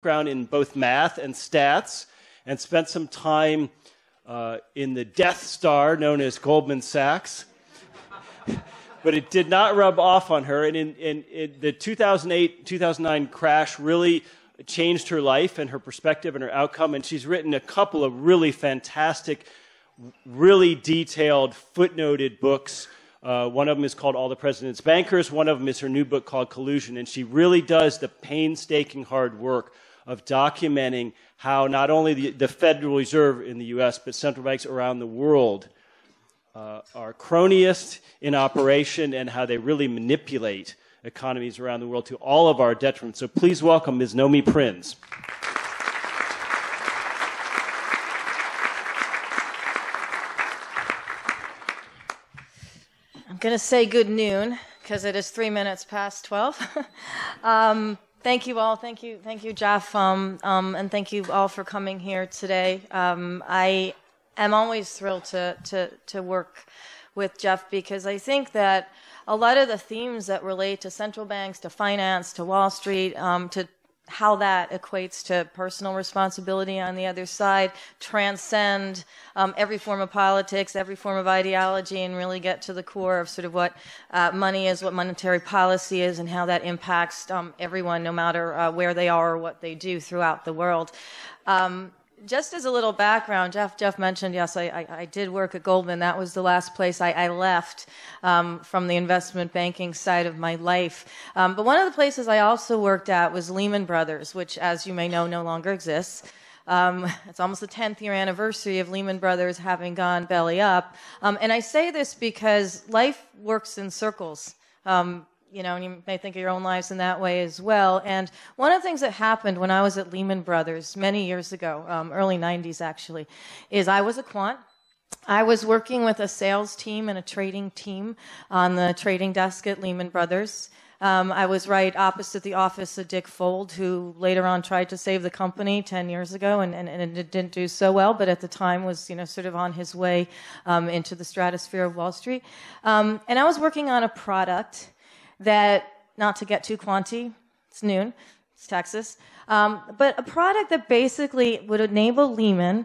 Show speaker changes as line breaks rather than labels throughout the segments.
background in both math and stats, and spent some time in the Death Star known as Goldman Sachs. But it did not rub off on her, and in the 2008-2009 crash really changed her life and her perspective and her outcome, and she's written a couple of really fantastic, really detailed, footnoted books. One of them is called All the President's Bankers. One of them is her new book called Collusion, and she really does the painstaking hard work of documenting how not only the Federal Reserve in the U.S., but central banks around the world are cronyist in operation and how they really manipulate economies around the world to all of our detriment. So please welcome Ms. NOMI PRINS.
I'm going to say good noon because it is 3 minutes past 12. Thank you all. Thank you, Jeff, and thank you all for coming here today. I am always thrilled to work with Jeff because I think that a lot of the themes that relate to central banks, to finance, to Wall Street, to how that equates to personal responsibility on the other side, transcend every form of politics, every form of ideology, and really get to the core of sort of what money is, what monetary policy is, and how that impacts everyone, no matter where they are or what they do throughout the world. Just as a little background, Jeff mentioned, yes, I did work at Goldman. That was the last place I left from the investment banking side of my life. But one of the places I also worked at was Lehman Brothers, which, as you may know, no longer exists. It's almost the 10th year anniversary of Lehman Brothers having gone belly up. And I say this because life works in circles. You know, and you may think of your own lives in that way as well. And one of the things that happened when I was at Lehman Brothers many years ago, early 90s actually, is I was a quant. I was working with a sales team and a trading team on the trading desk at Lehman Brothers. I was right opposite the office of Dick Fold, who later on tried to save the company 10 years ago and it didn't do so well, but at the time was, you know, sort of on his way into the stratosphere of Wall Street. And I was working on a product that, not to get too quanty, it's noon, it's Texas, but a product that basically would enable Lehman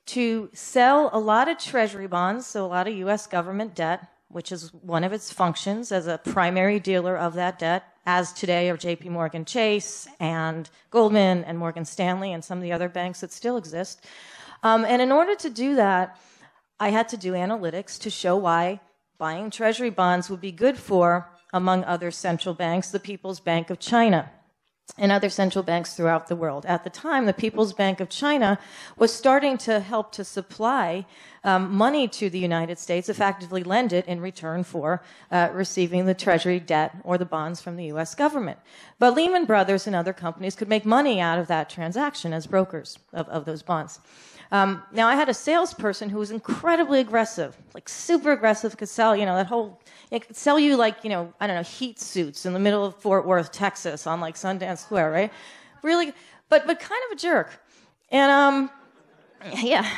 to sell a lot of treasury bonds, so a lot of U.S. government debt, which is one of its functions as a primary dealer of that debt, as today are J.P. Morgan Chase and Goldman and Morgan Stanley and some of the other banks that still exist. And in order to do that, I had to do analytics to show why buying treasury bonds would be good for, among other central banks, the People's Bank of China and other central banks throughout the world. At the time, the People's Bank of China was starting to help to supply money to the United States, effectively lend it in return for receiving the treasury debt or the bonds from the U.S. government. But Lehman Brothers and other companies could make money out of that transaction as brokers of those bonds. Now, I had a salesperson who was incredibly aggressive, like super aggressive, could sell, you know, that whole, it could sell you like, you know, I don't know, heat suits in the middle of Fort Worth, Texas on like Sundance Square, right? Really, but kind of a jerk. And, yeah,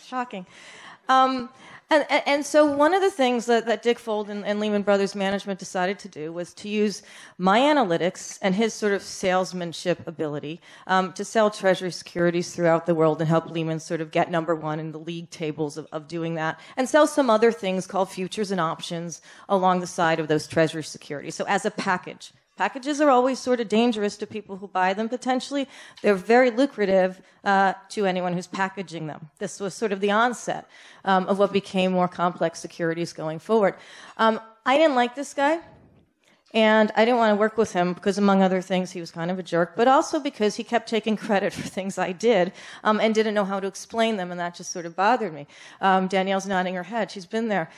shocking. And so one of the things that Dick Fold and Lehman Brothers management decided to do was to use my analytics and his sort of salesmanship ability to sell treasury securities throughout the world and help Lehman sort of get number one in the league tables of doing that, and sell some other things called futures and options along the side of those treasury securities. So as a package. Packages are always sort of dangerous to people who buy them, potentially. They're very lucrative to anyone who's packaging them. This was sort of the onset of what became more complex securities going forward. I didn't like this guy, and I didn't want to work with him because, among other things, he was kind of a jerk, but also because he kept taking credit for things I did and didn't know how to explain them, and that just sort of bothered me. Danielle's nodding her head. She's been there.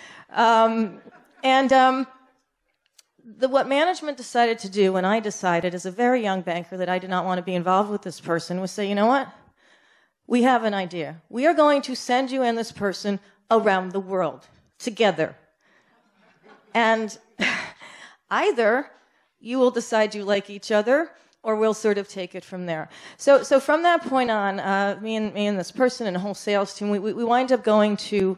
What management decided to do, and I decided as a very young banker that I did not want to be involved with this person, was say, you know what? We have an idea. We are going to send you and this person around the world together. And either you will decide you like each other, or we'll sort of take it from there. So from that point on, me and this person and the whole sales team, we wind up going to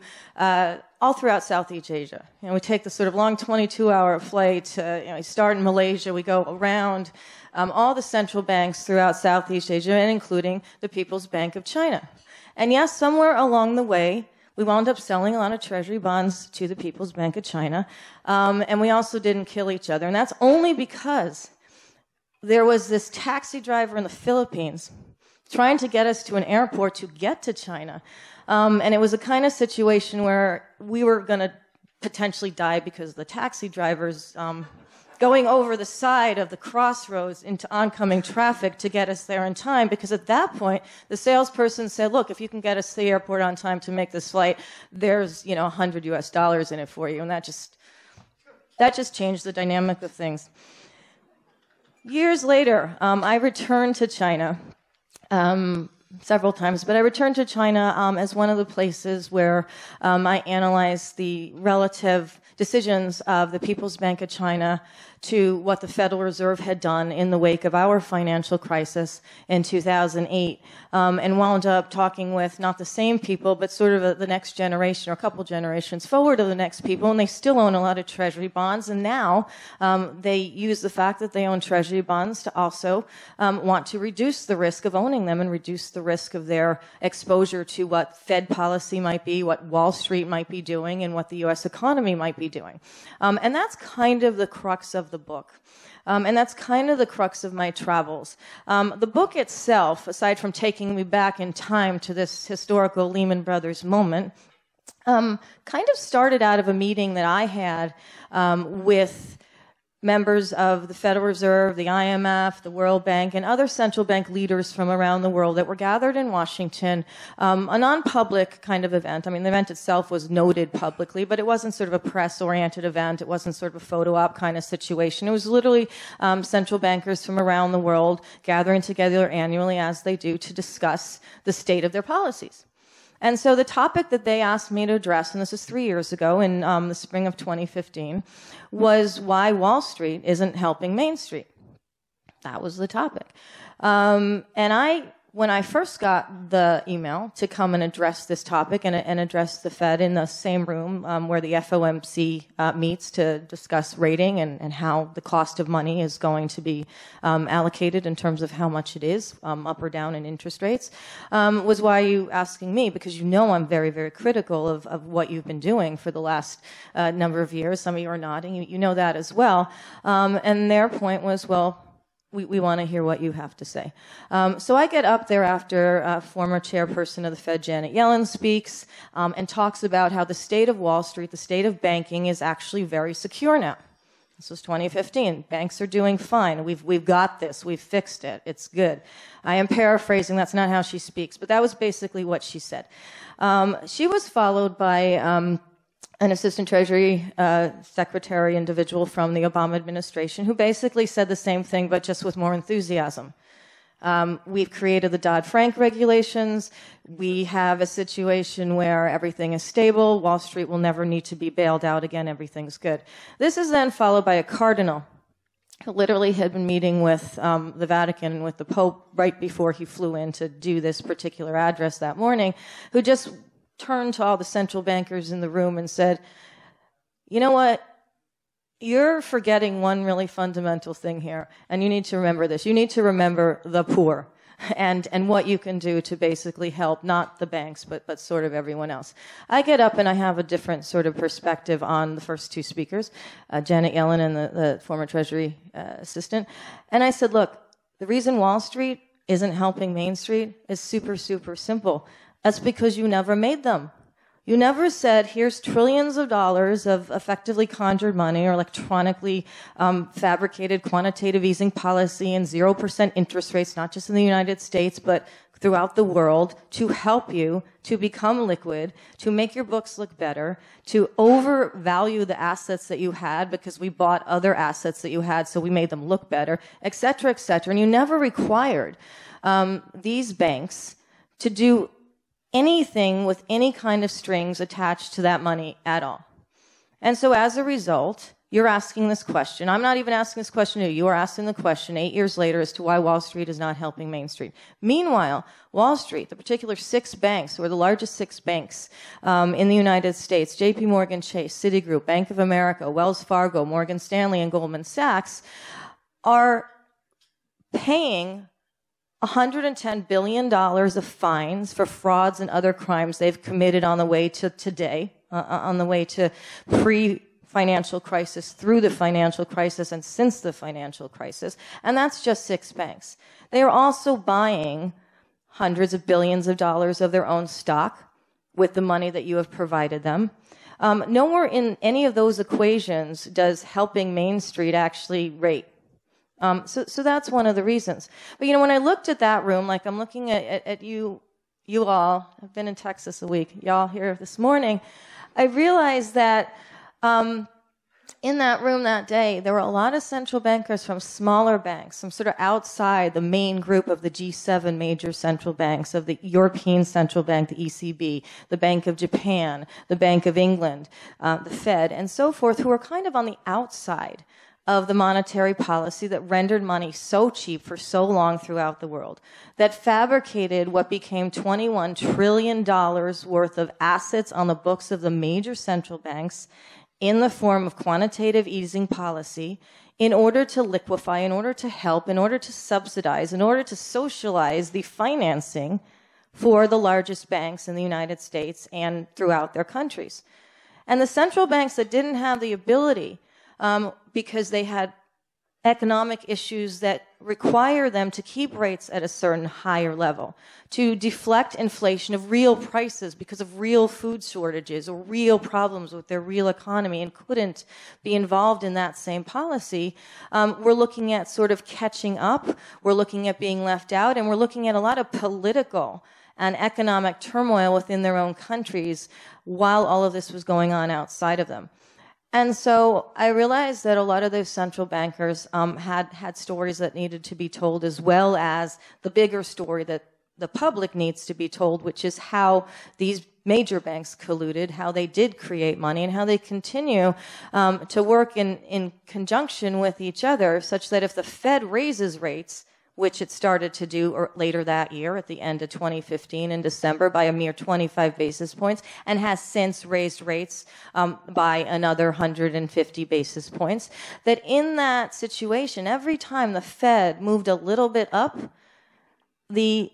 all throughout Southeast Asia. We take the sort of long 22-hour flight. We start in Malaysia. We go around all the central banks throughout Southeast Asia, and including the People's Bank of China. And yes, somewhere along the way, we wound up selling a lot of treasury bonds to the People's Bank of China. And we also didn't kill each other. And that's only because there was this taxi driver in the Philippines trying to get us to an airport to get to China. And it was a kind of situation where we were going to potentially die because the taxi drivers going over the side of the crossroads into oncoming traffic to get us there in time, because at that point, the salesperson said, look, if you can get us to the airport on time to make this flight, there's, $100 in it for you. And that just changed the dynamic of things. Years later, I returned to China several times, but I returned to China as one of the places where I analyzed the relative decisions of the People's Bank of China to what the Federal Reserve had done in the wake of our financial crisis in 2008, and wound up talking with not the same people, but sort of the next generation or a couple generations forward of the next people, and they still own a lot of treasury bonds, and now they use the fact that they own treasury bonds to also want to reduce the risk of owning them and reduce the risk of their exposure to what Fed policy might be, what Wall Street might be doing, and what the U.S. economy might be doing. And that's kind of the crux of the book. And that's kind of the crux of my travels. The book itself, aside from taking me back in time to this historical Lehman Brothers moment, kind of started out of a meeting that I had with members of the Federal Reserve, the IMF, the World Bank, and other central bank leaders from around the world that were gathered in Washington, a non-public kind of event. I mean, the event itself was noted publicly, but it wasn't sort of a press-oriented event. It wasn't sort of a photo op kind of situation. It was literally central bankers from around the world gathering together annually, as they do, to discuss the state of their policies. And so the topic that they asked me to address, and this is 3 years ago in the spring of 2015, was why Wall Street isn't helping Main Street. That was the topic. When I first got the email to come and address this topic and address the Fed in the same room where the FOMC meets to discuss rating and how the cost of money is going to be allocated in terms of how much it is, up or down in interest rates, was why you asking me, because I'm very, very critical of what you've been doing for the last number of years. Some of you are nodding. You know that as well. And their point was, well, we want to hear what you have to say. So I get up there after former chairperson of the Fed, Janet Yellen, speaks and talks about how the state of Wall Street, the state of banking, is actually very secure now. This was 2015. Banks are doing fine. We've got this. We've fixed it. It's good. I am paraphrasing. That's not how she speaks, but that was basically what she said. She was followed by an assistant treasury secretary individual from the Obama administration who basically said the same thing, but just with more enthusiasm. We've created the Dodd-Frank regulations. We have a situation where everything is stable. Wall Street will never need to be bailed out again. Everything's good. This is then followed by a cardinal who literally had been meeting with the Vatican and with the Pope right before he flew in to do this particular address that morning, who just turned to all the central bankers in the room and said, you know what? You're forgetting one really fundamental thing here, and you need to remember this. You need to remember the poor and what you can do to basically help, not the banks, but sort of everyone else. I get up and I have a different sort of perspective on the first two speakers, Janet Yellen and the former Treasury assistant. And I said, look, the reason Wall Street isn't helping Main Street is super, super simple. That's because you never made them. You never said, here's trillions of dollars of effectively conjured money or electronically fabricated quantitative easing policy and 0% interest rates, not just in the United States, but throughout the world, to help you to become liquid, to make your books look better, to overvalue the assets that you had because we bought other assets that you had, so we made them look better, et cetera, et cetera. And you never required these banks to do anything with any kind of strings attached to that money at all. And so as a result, you're asking this question. I'm not even asking this question to you. You are asking the question 8 years later as to why Wall Street is not helping Main Street. Meanwhile, Wall Street, the particular 6 banks, who are the largest 6 banks in the United States, JP Morgan Chase, Citigroup, Bank of America, Wells Fargo, Morgan Stanley, and Goldman Sachs, are paying $110 billion of fines for frauds and other crimes they've committed on the way to today, on the way to pre-financial crisis, through the financial crisis, and since the financial crisis. And that's just 6 banks. They are also buying hundreds of billions of dollars of their own stock with the money that you have provided them. Nowhere in any of those equations does helping Main Street actually rate. So that's one of the reasons. But, you know, when I looked at that room, like I'm looking at you all, I've been in Texas a week, y'all here this morning, I realized that in that room that day, there were a lot of central bankers from smaller banks, some sort of outside the main group of the G7 major central banks, of the European Central Bank, the ECB, the Bank of Japan, the Bank of England, the Fed, and so forth, who are kind of on the outside of the monetary policy that rendered money so cheap for so long throughout the world, that fabricated what became $21 trillion worth of assets on the books of the major central banks in the form of quantitative easing policy in order to liquefy, in order to help, in order to subsidize, in order to socialize the financing for the largest banks in the United States and throughout their countries. And the central banks that didn't have the ability, because they had economic issues that require them to keep rates at a certain higher level, to deflect inflation of real prices because of real food shortages or real problems with their real economy, and couldn't be involved in that same policy. We're looking at sort of catching up, we're looking at being left out, and we're looking at a lot of political and economic turmoil within their own countries while all of this was going on outside of them. And so I realized that a lot of those central bankers had stories that needed to be told, as well as the bigger story that the public needs to be told, which is how these major banks colluded, how they did create money, and how they continue to work in conjunction with each other, such that if the Fed raises rates, which it started to do later that year at the end of 2015 in December by a mere 25 basis points, and has since raised rates by another 150 basis points, that in that situation, every time the Fed moved a little bit up, the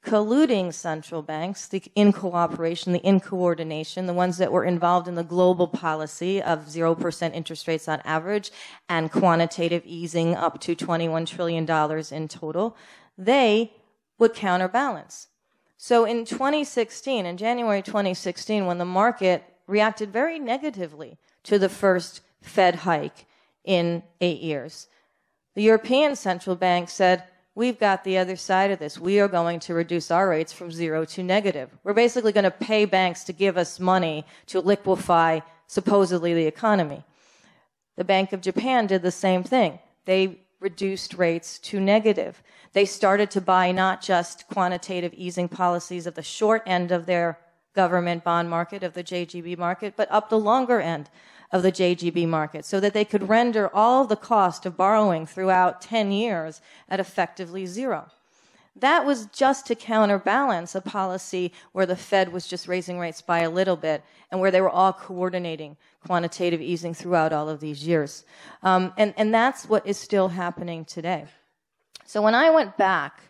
colluding central banks, the in cooperation, the in coordination, the ones that were involved in the global policy of 0% interest rates on average and quantitative easing up to $21 trillion in total, they would counterbalance. So in 2016, in January 2016, when the market reacted very negatively to the first Fed hike in 8 years, the European Central Bank said, we've got the other side of this. We are going to reduce our rates from 0 to negative. We're basically going to pay banks to give us money to liquefy, supposedly, the economy. The Bank of Japan did the same thing. They reduced rates to negative. They started to buy not just quantitative easing policies of the short end of their government bond market, of the JGB market, but up the longer end of the JGB market, so that they could render all the cost of borrowing throughout 10 years at effectively 0. That was just to counterbalance a policy where the Fed was just raising rates by a little bit, and where they were all coordinating quantitative easing throughout all of these years. And that's what is still happening today. So when I went back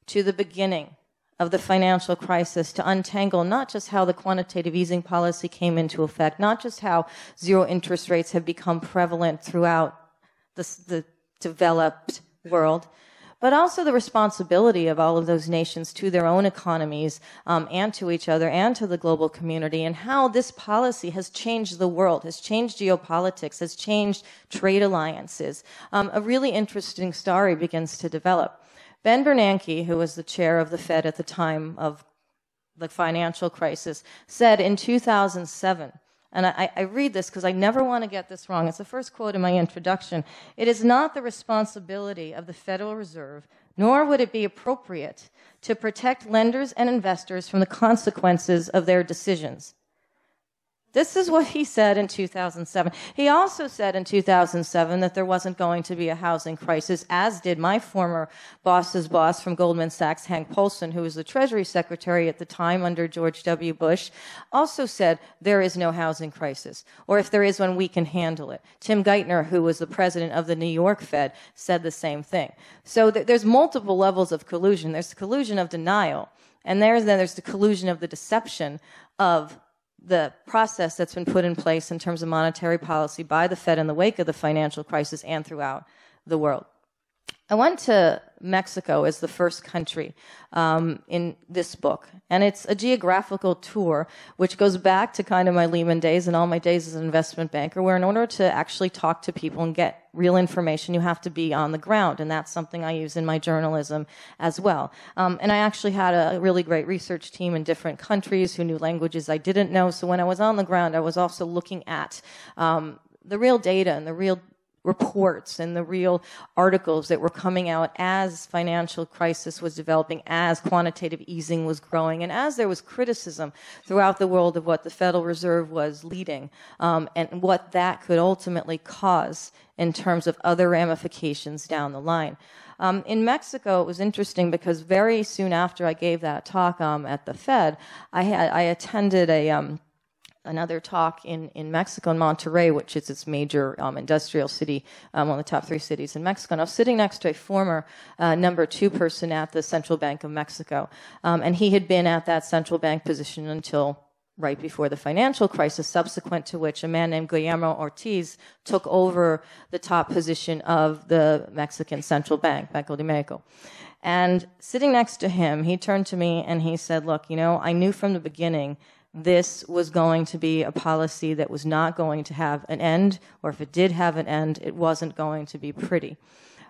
to the beginning of the financial crisis to untangle not just how the quantitative easing policy came into effect, not just how 0 interest rates have become prevalent throughout the developed world, but also the responsibility of all of those nations to their own economies and to each other and to the global community, and how this policy has changed the world, has changed geopolitics, has changed trade alliances. A really interesting story begins to develop. Ben Bernanke, who was the chair of the Fed at the time of the financial crisis, said in 2007, and I read this because I never want to get this wrong. It's the first quote in my introduction. It is not the responsibility of the Federal Reserve, nor would it be appropriate to protect lenders and investors from the consequences of their decisions. This is what he said in 2007. He also said in 2007 that there wasn't going to be a housing crisis, as did my former boss's boss from Goldman Sachs, Hank Paulson, who was the Treasury Secretary at the time under George W. Bush, also said there is no housing crisis, or if there is one, we can handle it. Tim Geithner, who was the president of the New York Fed, said the same thing. So there's multiple levels of collusion. There's the collusion of denial, and there's the collusion of the deception of the process that's been put in place in terms of monetary policy by the Fed in the wake of the financial crisis and throughout the world. I went to Mexico as the first country in this book, and it's a geographical tour which goes back to kind of my Lehman days and all my days as an investment banker, where in order to actually talk to people and get real information, you have to be on the ground, and that's something I use in my journalism as well. And I actually had a really great research team in different countries who knew languages I didn't know, so when I was on the ground, I was also looking at the real data and the real reports and the real articles that were coming out as financial crisis was developing, as quantitative easing was growing, and as there was criticism throughout the world of what the Federal Reserve was leading, and what that could ultimately cause in terms of other ramifications down the line. In Mexico, it was interesting because very soon after I gave that talk at the Fed, I attended another talk in Mexico, in Monterrey, which is its major industrial city, one of the top 3 cities in Mexico. And I was sitting next to a former number 2 person at the Central Bank of Mexico. And he had been at that central bank position until right before the financial crisis, subsequent to which a man named Guillermo Ortiz took over the top position of the Mexican Central Bank, Banco de Mexico. And sitting next to him, he turned to me and he said, look, I knew from the beginning this was going to be a policy that was not going to have an end, or if it did have an end, it wasn't going to be pretty.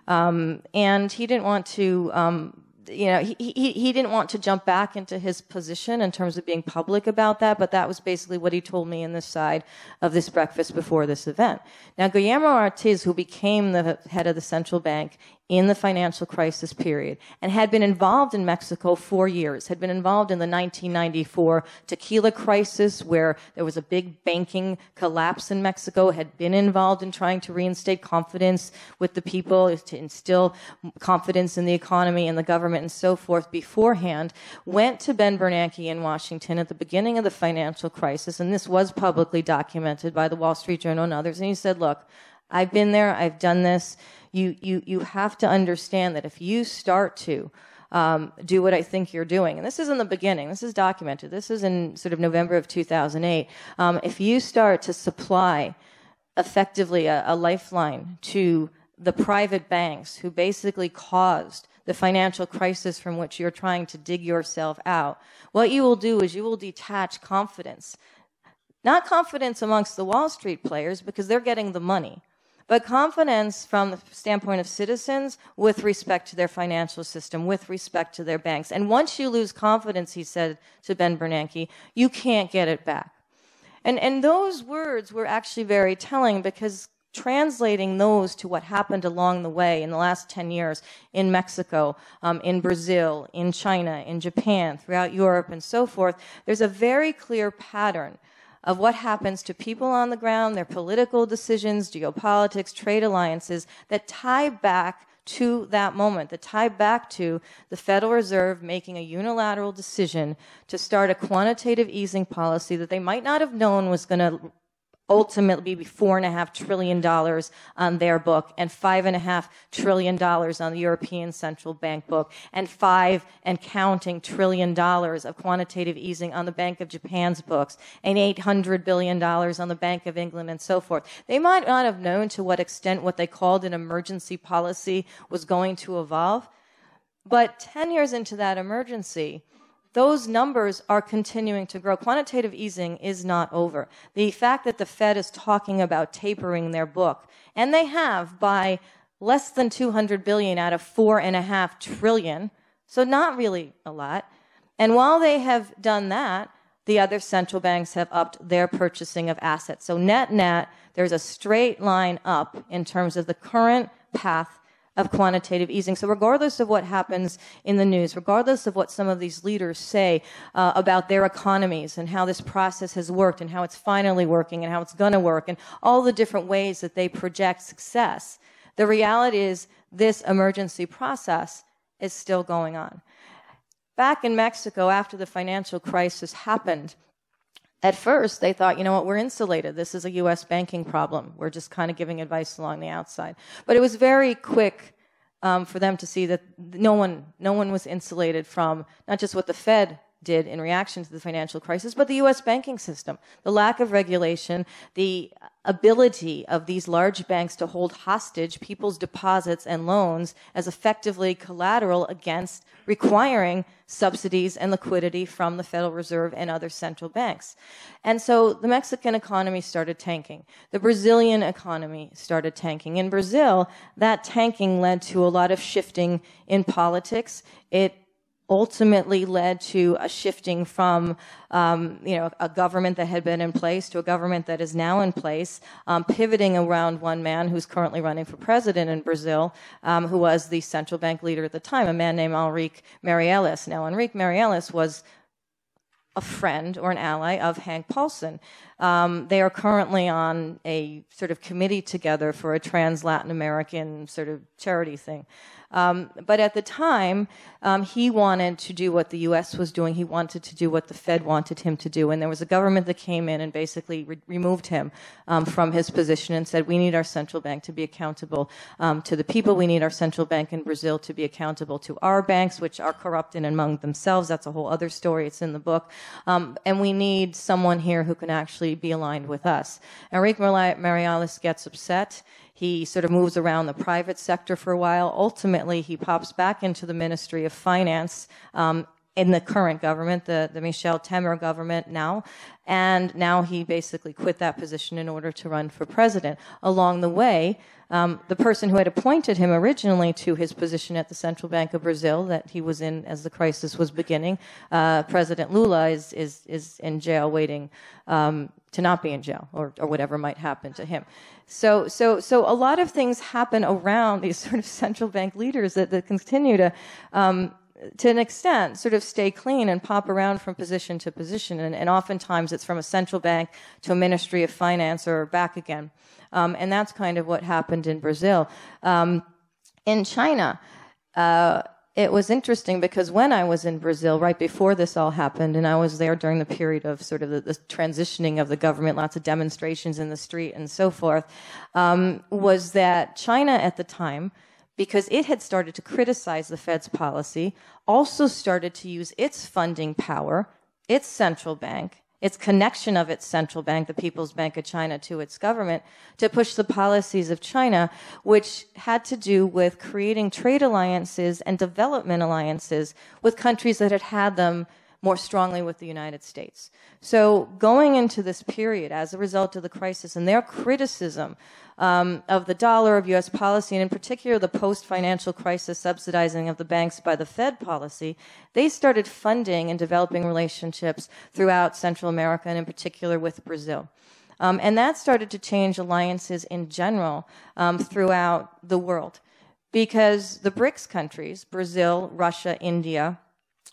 And he didn't want to, he didn't want to jump back into his position in terms of being public about that, but that was basically what he told me in this side of this breakfast before this event. Now, Guillermo Ortiz, who became the head of the central bank in the financial crisis period and had been involved in Mexico for years, had been involved in the 1994 tequila crisis where there was a big banking collapse in Mexico, had been involved in trying to reinstate confidence with the people, to instill confidence in the economy and the government and so forth beforehand, went to Ben Bernanke in Washington at the beginning of the financial crisis, and this was publicly documented by the Wall Street Journal and others, and he said, look, I've been there, I've done this. You have to understand that if you start to do what I think you're doing, and this is in the beginning, this is documented, this is in sort of November of 2008, if you start to supply effectively a lifeline to the private banks who basically caused the financial crisis from which you're trying to dig yourself out, what you will do is you will detach confidence. Not confidence amongst the Wall Street players because they're getting the money, but confidence from the standpoint of citizens with respect to their financial system, with respect to their banks. And once you lose confidence, he said to Ben Bernanke, you can't get it back. And those words were actually very telling because translating those to what happened along the way in the last 10 years in Mexico, in Brazil, in China, in Japan, throughout Europe, and so forth, there's a very clear pattern of what happens to people on the ground, their political decisions, geopolitics, trade alliances that tie back to that moment, that tie back to the Federal Reserve making a unilateral decision to start a quantitative easing policy that they might not have known was going to ultimately be $4.5 trillion on their book and $5.5 trillion on the European Central Bank book and $5 and counting trillion of quantitative easing on the Bank of Japan's books and $800 billion on the Bank of England and so forth. They might not have known to what extent what they called an emergency policy was going to evolve, but 10 years into that emergency, those numbers are continuing to grow. Quantitative easing is not over. The fact that the Fed is talking about tapering their book, and they have by less than $200 billion out of $4.5 trillion, so not really a lot. And while they have done that, the other central banks have upped their purchasing of assets. So net, there's a straight line up in terms of the current path of quantitative easing. So regardless of what happens in the news, regardless of what some of these leaders say about their economies and how this process has worked and how it's finally working and how it's going to work and all the different ways that they project success, the reality is this emergency process is still going on. Back in Mexico, after the financial crisis happened, at first, they thought, you know what, we're insulated. This is a U.S. banking problem. We're just kind of giving advice along the outside. But it was very quick for them to see that no one was insulated from not just what the Fed did in reaction to the financial crisis, but the U.S. banking system. The lack of regulation, the ability of these large banks to hold hostage people's deposits and loans as effectively collateral against requiring subsidies and liquidity from the Federal Reserve and other central banks. And so the Mexican economy started tanking. The Brazilian economy started tanking. In Brazil, that tanking led to a lot of shifting in politics. It ultimately led to a shifting from, a government that had been in place to a government that is now in place, pivoting around one man who's currently running for president in Brazil, who was the central bank leader at the time, a man named Henrique Meirelles. Now, Henrique Meirelles was a friend or an ally of Hank Paulson. They are currently on a sort of committee together for a trans-Latin American sort of charity thing. But at the time, he wanted to do what the U.S. was doing. He wanted to do what the Fed wanted him to do. And there was a government that came in and basically removed him from his position and said, we need our central bank to be accountable to the people. We need our central bank in Brazil to be accountable to our banks, which are corrupt in and among themselves. That's a whole other story. It's in the book. And we need someone here who can actually be aligned with us. Henrique Meirelles gets upset. He sort of moves around the private sector for a while. Ultimately, he pops back into the Ministry of Finance in the current government, the Michel Temer government now. And now he basically quit that position in order to run for president. Along the way, the person who had appointed him originally to his position at the Central Bank of Brazil that he was in as the crisis was beginning, President Lula is in jail waiting to not be in jail or whatever might happen to him. So a lot of things happen around these sort of central bank leaders that continue to an extent, sort of stay clean and pop around from position to position. And oftentimes it's from a central bank to a Ministry of Finance or back again. And that's kind of what happened in Brazil. In China, it was interesting because when I was in Brazil, right before this all happened, and I was there during the period of sort of the transitioning of the government, lots of demonstrations in the street and so forth, was that China at the time, because it had started to criticize the Fed's policy, also started to use its funding power, its central bank, its connection of its central bank, the People's Bank of China, to its government, to push the policies of China, which had to do with creating trade alliances and development alliances with countries that had had them more strongly with the United States. So going into this period as a result of the crisis and their criticism of the dollar, of U.S. policy, and in particular the post-financial crisis subsidizing of the banks by the Fed policy, they started funding and developing relationships throughout Central America and in particular with Brazil. And that started to change alliances in general throughout the world because the BRICS countries, Brazil, Russia, India,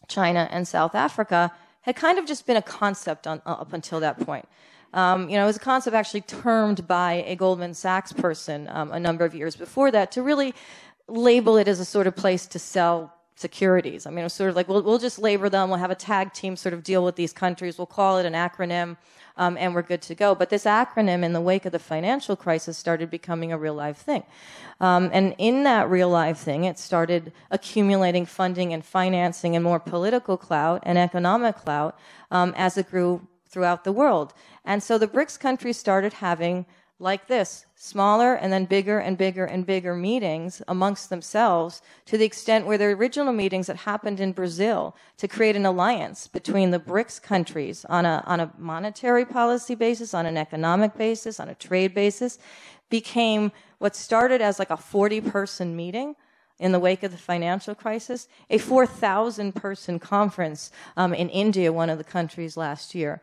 China, and South Africa, had kind of just been a concept up until that point. It was a concept actually termed by a Goldman Sachs person a number of years before that to really label it as a sort of place to sell securities. I mean, it was sort of like, we'll just label them, we'll have a tag team sort of deal with these countries, we'll call it an acronym, and we're good to go. But this acronym, in the wake of the financial crisis, started becoming a real live thing. And in that real live thing, it started accumulating funding and financing and more political clout and economic clout as it grew throughout the world. And so the BRICS countries started having, like this, smaller and then bigger and bigger and bigger meetings amongst themselves, to the extent where the original meetings that happened in Brazil to create an alliance between the BRICS countries on a monetary policy basis, on an economic basis, on a trade basis, became what started as like a 40-person meeting in the wake of the financial crisis, a 4,000-person conference in India, one of the countries last year.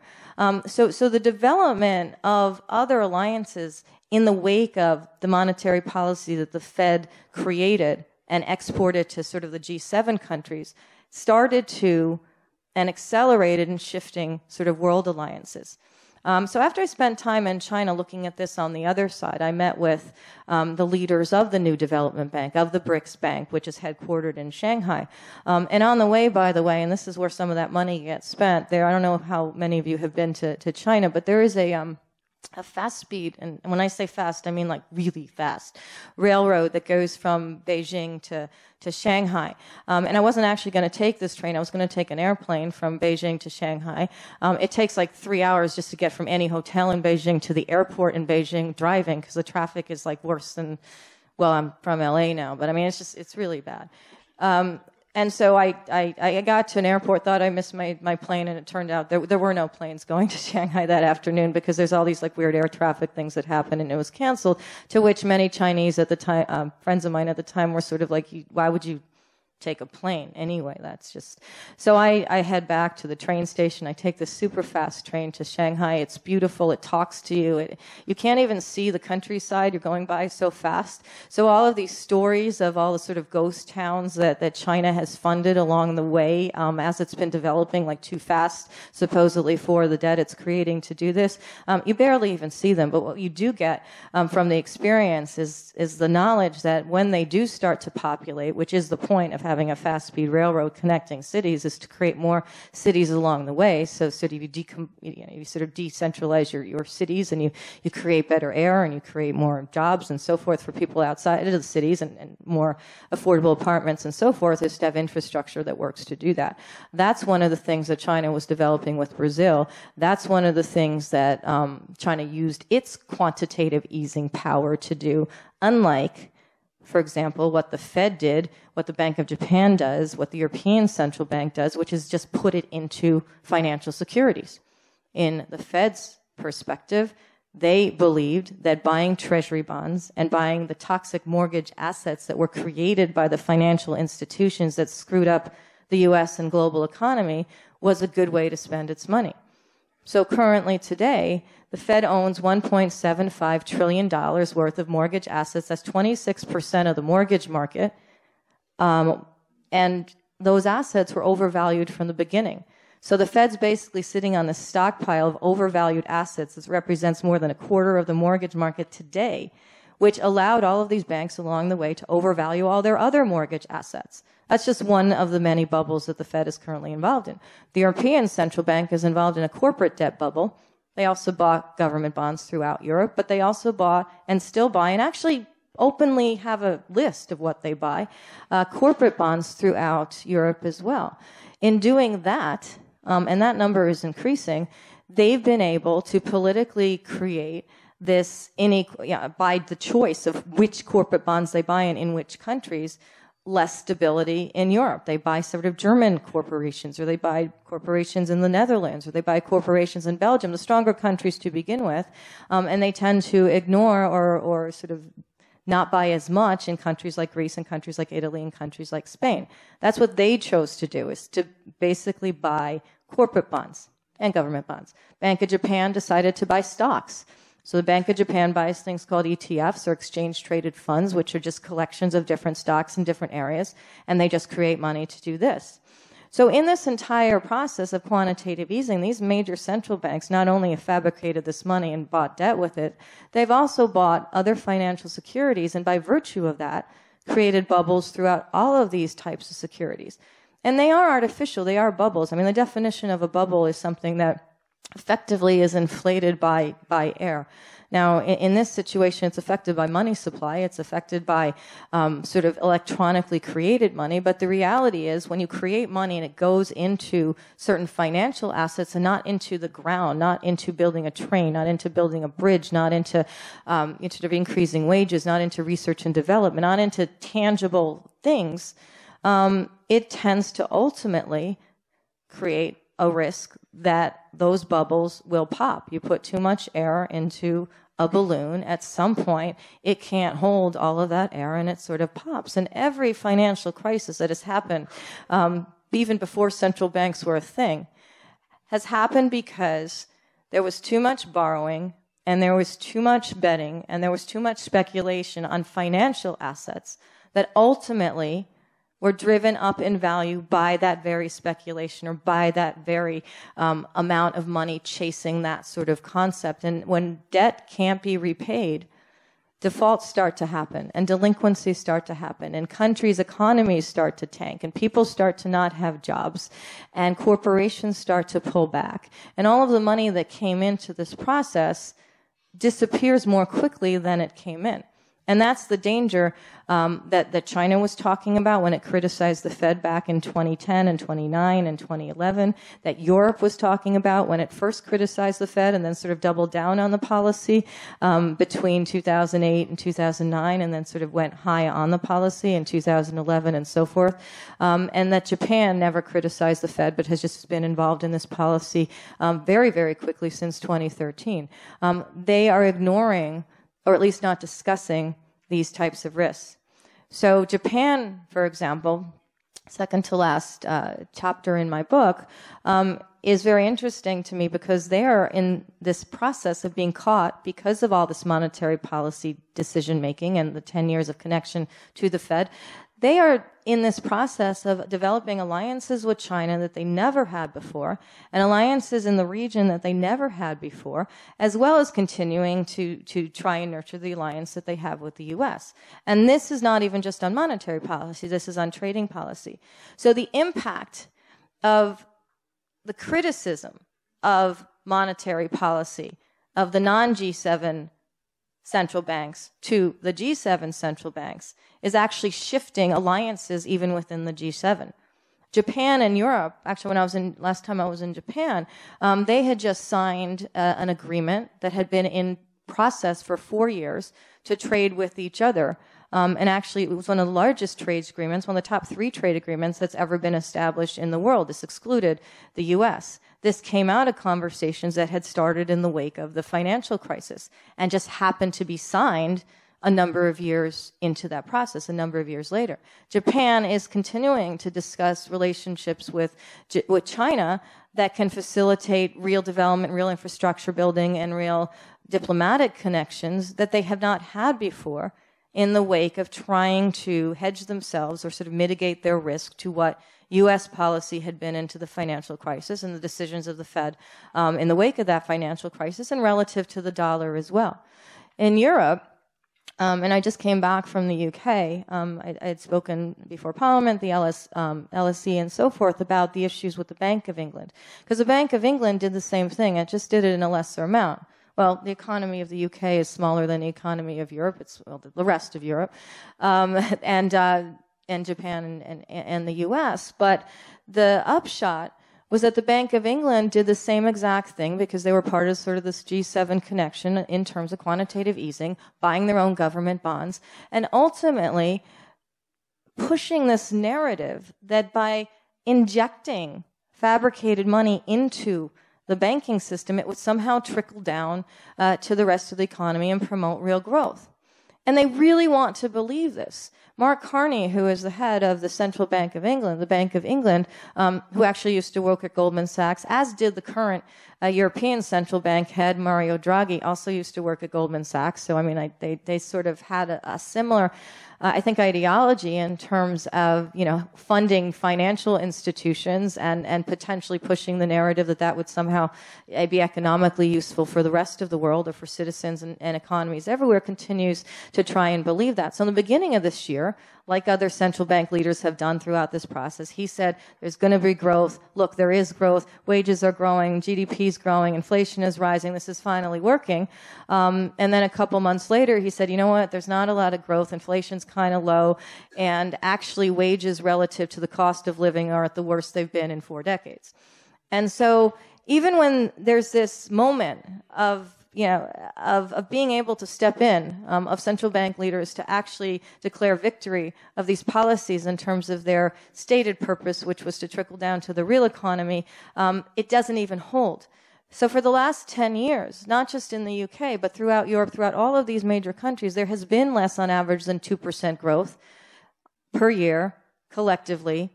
So the development of other alliances in the wake of the monetary policy that the Fed created and exported to sort of the G7 countries started to and accelerated in shifting sort of world alliances. So after I spent time in China looking at this on the other side, I met with the leaders of the New Development Bank, of the BRICS Bank, which is headquartered in Shanghai. And on the way, by the way, and this is where some of that money gets spent, there, I don't know how many of you have been to China, but there is a fast speed, and when I say fast, I mean like really fast, railroad that goes from Beijing to Shanghai. And I wasn't actually going to take this train. I was going to take an airplane from Beijing to Shanghai. It takes like 3 hours just to get from any hotel in Beijing to the airport in Beijing driving, because the traffic is like worse than, well, I'm from LA now, but I mean, it's really bad. And so I got to an airport, thought I missed my plane, and it turned out there were no planes going to Shanghai that afternoon because there's all these like weird air traffic things that happen, and it was canceled, to which many Chinese at the time, friends of mine at the time, were sort of like, why would you take a plane anyway? That's just... So I head back to the train station. I take this super fast train to Shanghai. It's beautiful. It talks to you. You can't even see the countryside. You're going by so fast. So all of these stories of all the sort of ghost towns that China has funded along the way as it's been developing like too fast, supposedly for the debt it's creating to do this, you barely even see them. But what you do get from the experience is the knowledge that when they do start to populate, which is the point of having a fast-speed railroad connecting cities, is to create more cities along the way. So sort of you sort of decentralize your cities, and you create better air, and you create more jobs and so forth for people outside of the cities, and more affordable apartments and so forth, is to have infrastructure that works to do that. That's one of the things that China was developing with Brazil. That's one of the things that China used its quantitative easing power to do, unlike, for example, what the Fed did, what the Bank of Japan does, what the European Central Bank does, which is just put it into financial securities. In the Fed's perspective, they believed that buying treasury bonds and buying the toxic mortgage assets that were created by the financial institutions that screwed up the U.S. and global economy was a good way to spend its money. So currently today, the Fed owns $1.75 trillion worth of mortgage assets. That's 26% of the mortgage market. And those assets were overvalued from the beginning. So the Fed's basically sitting on this stockpile of overvalued assets that represents more than a quarter of the mortgage market today, which allowed all of these banks along the way to overvalue all their other mortgage assets. That's just one of the many bubbles that the Fed is currently involved in. The European Central Bank is involved in a corporate debt bubble. They also bought government bonds throughout Europe, but they also bought and still buy, and actually openly have a list of what they buy, corporate bonds throughout Europe as well. In doing that, and that number is increasing, they've been able to politically create this by the choice of which corporate bonds they buy and in which countries, less stability in Europe. They buy sort of German corporations, or they buy corporations in the Netherlands, or they buy corporations in Belgium, the stronger countries to begin with, and they tend to ignore or sort of not buy as much in countries like Greece and countries like Italy and countries like Spain. That's what they chose to do, is to basically buy corporate bonds and government bonds. Bank of Japan decided to buy stocks. So the Bank of Japan buys things called ETFs, or exchange-traded funds, which are just collections of different stocks in different areas, and they just create money to do this. So in this entire process of quantitative easing, these major central banks not only have fabricated this money and bought debt with it, they've also bought other financial securities, and by virtue of that, created bubbles throughout all of these types of securities. And they are artificial, they are bubbles. I mean, the definition of a bubble is something that effectively is inflated by air. Now, in this situation, it's affected by money supply. It's affected by sort of electronically created money. But the reality is, when you create money and it goes into certain financial assets and not into the ground, not into building a train, not into building a bridge, not into sort of increasing wages, not into research and development, not into tangible things, it tends to ultimately create a risk that those bubbles will pop. You put too much air into a balloon. At some point, it can't hold all of that air and it sort of pops. And every financial crisis that has happened, even before central banks were a thing, has happened because there was too much borrowing and there was too much betting and there was too much speculation on financial assets that ultimately were driven up in value by that very speculation or by that very amount of money chasing that sort of concept. And when debt can't be repaid, defaults start to happen and delinquencies start to happen and countries' economies start to tank and people start to not have jobs and corporations start to pull back. And all of the money that came into this process disappears more quickly than it came in. And that's the danger that China was talking about when it criticized the Fed back in 2010 and 2009 and 2011, that Europe was talking about when it first criticized the Fed and then sort of doubled down on the policy between 2008 and 2009 and then sort of went high on the policy in 2011 and so forth. And that Japan never criticized the Fed but has just been involved in this policy very, very quickly since 2013. They are ignoring, or at least not discussing, these types of risks. So Japan, for example, second to last chapter in my book, is very interesting to me because they are in this process of being caught because of all this monetary policy decision-making and the 10 years of connection to the Fed. They are in this process of developing alliances with China that they never had before, and alliances in the region that they never had before, as well as continuing to try and nurture the alliance that they have with the U.S. And this is not even just on monetary policy, this is on trading policy. So the impact of the criticism of monetary policy of the non-G7 central banks to the G7 central banks is actually shifting alliances even within the G7. Japan and Europe, actually last time I was in Japan, they had just signed an agreement that had been in process for 4 years to trade with each other. And actually, it was one of the largest trade agreements, one of the top 3 trade agreements that's ever been established in the world. This excluded the U.S. This came out of conversations that had started in the wake of the financial crisis and just happened to be signed a number of years into that process, a number of years later. Japan is continuing to discuss relationships with China that can facilitate real development, real infrastructure building, and real diplomatic connections that they have not had before in the wake of trying to hedge themselves or sort of mitigate their risk to what U.S. policy had been into the financial crisis and the decisions of the Fed in the wake of that financial crisis and relative to the dollar as well. In Europe, and I just came back from the UK, I had spoken before Parliament, the LSE and so forth about the issues with the Bank of England. Because the Bank of England did the same thing, it just did it in a lesser amount. Well, the economy of the UK is smaller than the economy of Europe. It's the rest of Europe, and Japan and the US. But the upshot was that the Bank of England did the same exact thing because they were part of sort of this G7 connection in terms of quantitative easing, buying their own government bonds, and ultimately pushing this narrative that by injecting fabricated money into the banking system, it would somehow trickle down to the rest of the economy and promote real growth. And they really want to believe this. Mark Carney, who is the head of the Central Bank of England, the Bank of England, who actually used to work at Goldman Sachs, as did the current European Central Bank head, Mario Draghi, also used to work at Goldman Sachs. So, I mean, they sort of had a similar, I think, ideology in terms of, funding financial institutions and potentially pushing the narrative that would somehow be economically useful for the rest of the world or for citizens and economies everywhere, continues to try and believe that. So in the beginning of this year, like other central bank leaders have done throughout this process, he said there's going to be growth. Look, there is growth. Wages are growing. GDP is growing. Inflation is rising. This is finally working. And then a couple months later, he said, you know what? There's not a lot of growth. Inflation's kind of low. And actually, wages relative to the cost of living are at the worst they've been in 4 decades. And so even when there's this moment of being able to step in, of central bank leaders to actually declare victory of these policies in terms of their stated purpose, which was to trickle down to the real economy, it doesn't even hold. So for the last 10 years, not just in the UK, but throughout Europe, throughout all of these major countries, there has been less on average than 2% growth per year collectively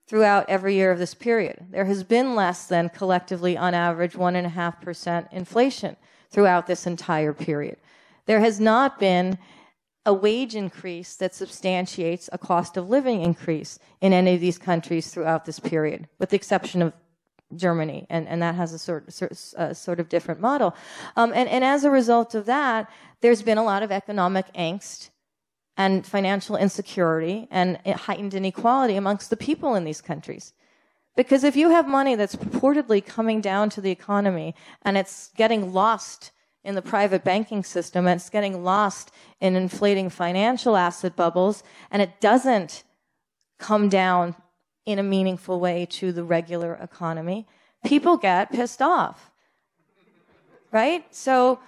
throughout every year of this period. There has been less than collectively on average 1.5% inflation throughout this entire period. There has not been a wage increase that substantiates a cost of living increase in any of these countries throughout this period, with the exception of Germany, and that has a sort of different model. And as a result of that, there's been a lot of economic angst and financial insecurity and heightened inequality amongst the people in these countries. Because if you have money that's purportedly coming down to the economy and it's getting lost in the private banking system and it's getting lost in inflating financial asset bubbles, and it doesn't come down in a meaningful way to the regular economy, people get pissed off, right? So,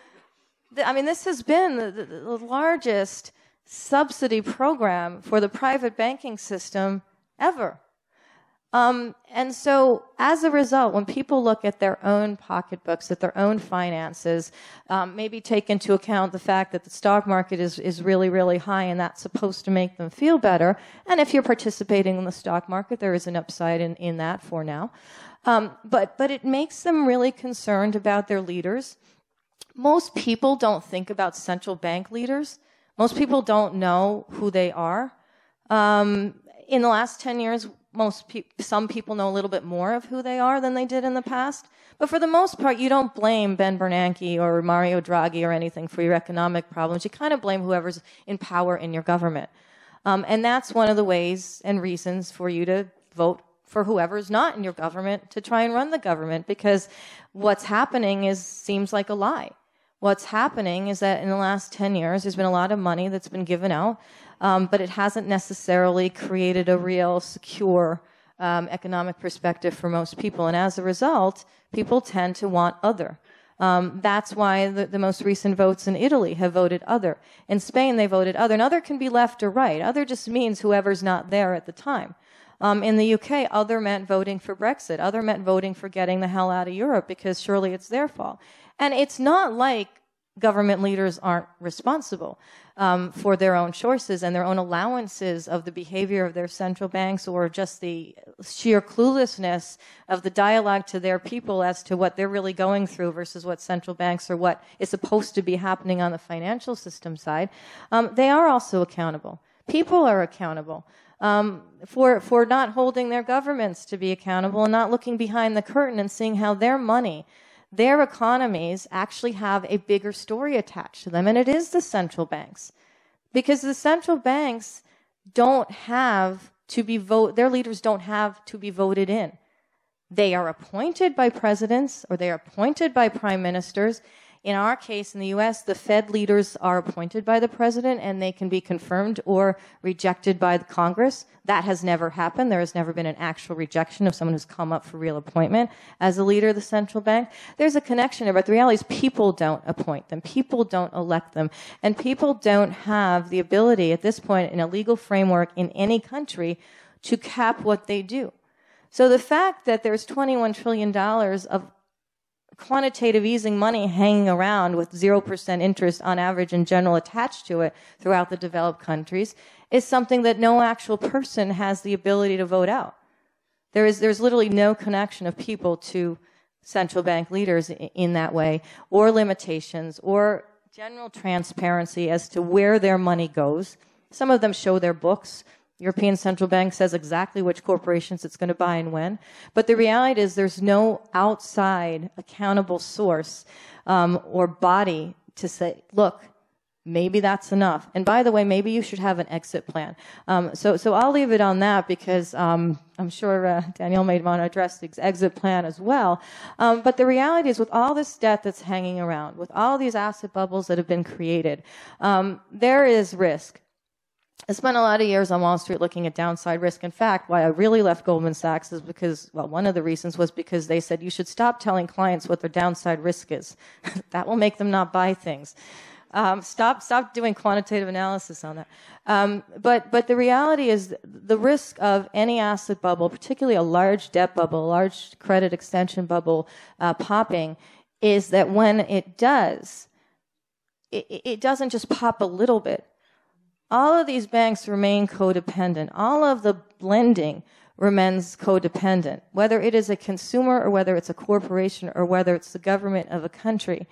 this has been the largest subsidy program for the private banking system ever. And so, as a result, when people look at their own pocketbooks, at their own finances, maybe take into account the fact that the stock market is really, really high and that's supposed to make them feel better. And if you're participating in the stock market, there is an upside in that for now. But it makes them really concerned about their leaders. Most people don't think about central bank leaders. Most people don't know who they are. In the last 10 years, some people know a little bit more of who they are than they did in the past. But for the most part, you don't blame Ben Bernanke or Mario Draghi or anything for your economic problems. You kind of blame whoever's in power in your government. And that's one of the ways and reasons for you to vote for whoever's not in your government to try and run the government, because what's happening seems like a lie. What's happening is that in the last 10 years, there's been a lot of money that's been given out, but it hasn't necessarily created a real secure economic perspective for most people. And as a result, people tend to want other. That's why the most recent votes in Italy have voted other. In Spain, they voted other. And other can be left or right. Other just means whoever's not there at the time. In the UK, other meant voting for Brexit. Other meant voting for getting the hell out of Europe, because surely it's their fault. And it's not like government leaders aren't responsible for their own choices and their own allowances of the behavior of their central banks, or just the sheer cluelessness of the dialogue to their people as to what they're really going through versus what central banks or what is supposed to be happening on the financial system side. They are also accountable. People are accountable for not holding their governments to be accountable and not looking behind the curtain and seeing how their money, their economies actually have a bigger story attached to them, and it is the central banks. Because the central banks don't have to be their leaders don't have to be voted in. They are appointed by presidents or they are appointed by prime ministers. In our case, in the U.S., the Fed leaders are appointed by the president, and they can be confirmed or rejected by the Congress. That has never happened. There has never been an actual rejection of someone who's come up for real appointment as a leader of the central bank. There's a connection there, but the reality is people don't appoint them. People don't elect them. And people don't have the ability at this point in a legal framework in any country to cap what they do. So the fact that there's $21 trillion of quantitative easing money hanging around with 0% interest on average in general attached to it throughout the developed countries is something that no actual person has the ability to vote out. There's literally no connection of people to central bank leaders in that way, or limitations, or general transparency as to where their money goes. Some of them show their books. European Central Bank says exactly which corporations it's going to buy and when. But the reality is there's no outside accountable source or body to say, look, maybe that's enough. And by the way, maybe you should have an exit plan. So I'll leave it on that, because I'm sure Danielle may want to address the exit plan as well. But the reality is, with all this debt that's hanging around, with all these asset bubbles that have been created, there is risk. I spent a lot of years on Wall Street looking at downside risk. In fact, why I really left Goldman Sachs is because, well, one of the reasons was because they said you should stop telling clients what their downside risk is. That will make them not buy things. Stop doing quantitative analysis on that. But the reality is the risk of any asset bubble, particularly a large debt bubble, a large credit extension bubble popping, is that when it does, it doesn't just pop a little bit. All of these banks remain codependent. All of the lending remains codependent, whether it is a consumer or whether it's a corporation or whether it's the government of a country.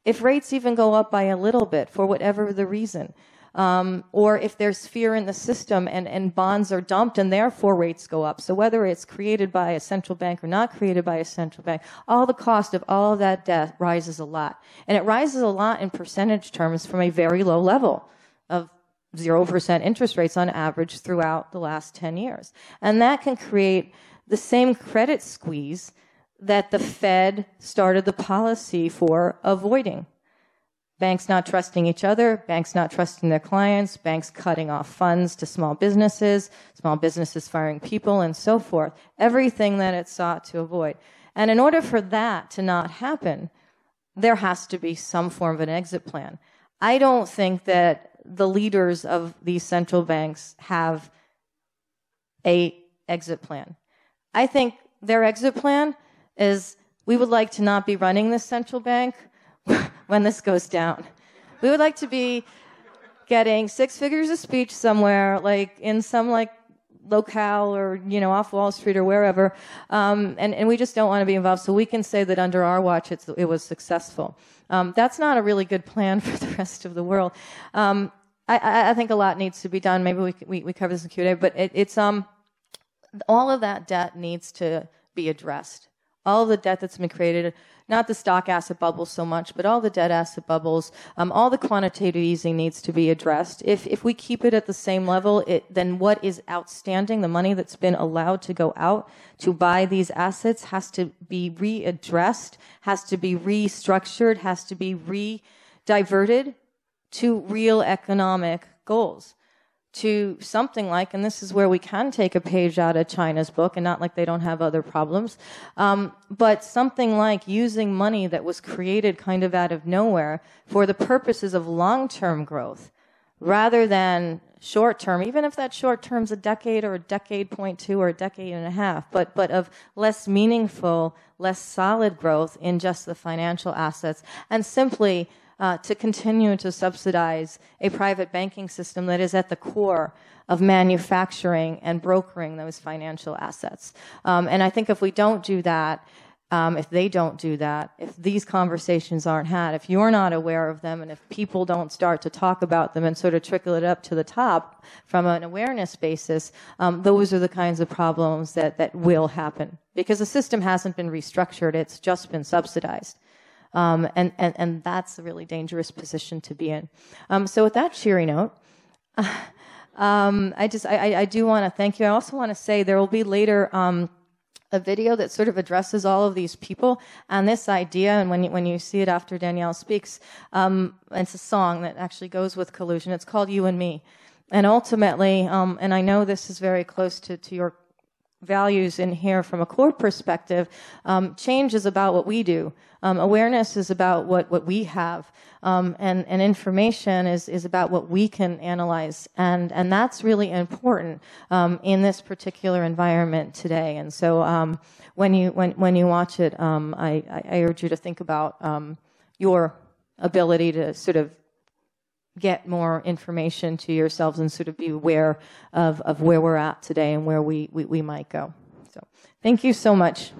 If rates even go up by a little bit for whatever the reason, or if there's fear in the system and bonds are dumped and therefore rates go up. So whether it's created by a central bank or not created by a central bank, all the cost of all of that debt rises a lot. And it rises a lot in percentage terms from a very low level of 0% interest rates on average throughout the last 10 years. And that can create the same credit squeeze that the Fed started the policy for avoiding. Banks not trusting each other, banks not trusting their clients, banks cutting off funds to small businesses firing people, and so forth. Everything that it sought to avoid. And in order for that to not happen, there has to be some form of an exit plan. I don't think that the leaders of these central banks have a exit plan. I think their exit plan is, we would like to not be running this central bank when this goes down. We would like to be getting 6 figures of speech somewhere, like in some like locale or, off Wall Street or wherever, and we just don't want to be involved. So we can say that under our watch it was successful. That's not a really good plan for the rest of the world. I think a lot needs to be done. Maybe we cover this in Q&A, but it's all of that debt needs to be addressed. All of the debt that's been created, not the stock asset bubbles so much, but all the debt asset bubbles, all the quantitative easing needs to be addressed. If we keep it at the same level, then what is outstanding, the money that's been allowed to go out to buy these assets, has to be readdressed, has to be restructured, has to be re-diverted to real economic goals. To something like, and this is where we can take a page out of China's book, and not like they don't have other problems, but something like using money that was created kind of out of nowhere for the purposes of long-term growth, rather than short-term, even if that short-term's a decade or a decade point two or a decade and a half, but of less meaningful, less solid growth in just the financial assets, and simply to continue to subsidize a private banking system that is at the core of manufacturing and brokering those financial assets. And I think if we don't do that, if they don't do that, if these conversations aren't had, if you're not aware of them, and if people don't start to talk about them and sort of trickle it up to the top from an awareness basis, those are the kinds of problems that will happen. Because the system hasn't been restructured, it's just been subsidized. And that's a really dangerous position to be in. So with that cheery note, I do want to thank you. I also want to say there will be later a video that sort of addresses all of these people and this idea. And when you see it after Danielle speaks, it's a song that actually goes with collusion. It's called You and Me. And ultimately, and I know this is very close to your values in here from a core perspective, change is about what we do. Awareness is about what we have. And information is about what we can analyze. And that's really important in this particular environment today. And so when you watch it, I urge you to think about your ability to sort of get more information to yourselves and sort of be aware of where we're at today and where we might go. So thank you so much.